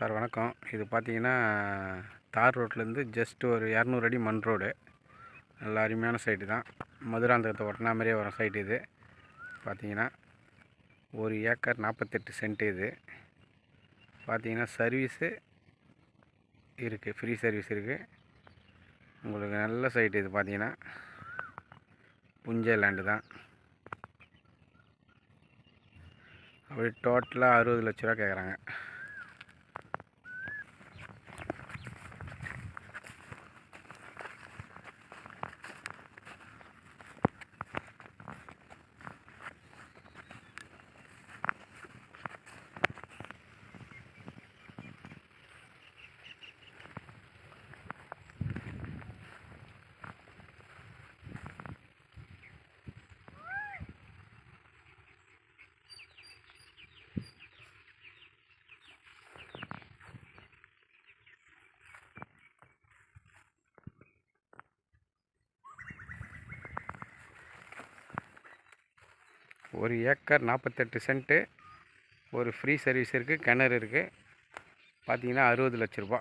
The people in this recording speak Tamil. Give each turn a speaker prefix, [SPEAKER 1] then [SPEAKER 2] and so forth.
[SPEAKER 1] சார் வணக்கம். இது பார்த்தீங்கன்னா, தார் ரோட்லேருந்து ஜஸ்ட் ஒரு 200 அடி மண் ரோடு. நல்ல அருமையான சைட்டு தான். மதுராந்தகத்தை ஒட்டினா மாதிரியே வரும் சைட்டு இது. பார்த்தீங்கன்னா 1 ஏக்கர் 48 சென்ட் இது. பார்த்தீங்கன்னா சர்வீஸு இருக்குது, ஃப்ரீ சர்வீஸ் இருக்குது. உங்களுக்கு நல்ல சைட்டு இது. பார்த்தீங்கன்னா புஞ்சை லேண்டு தான். அப்படி டோட்டலாக 60 லட்ச ரூபா கேட்குறாங்க. ஒரு ஏக்கர் 48 சென்ட்டு. ஒரு ஃப்ரீ சர்வீஸ் இருக்குது, கிணறு இருக்குது. பார்த்தீங்கன்னா 60 லட்ச ரூபா.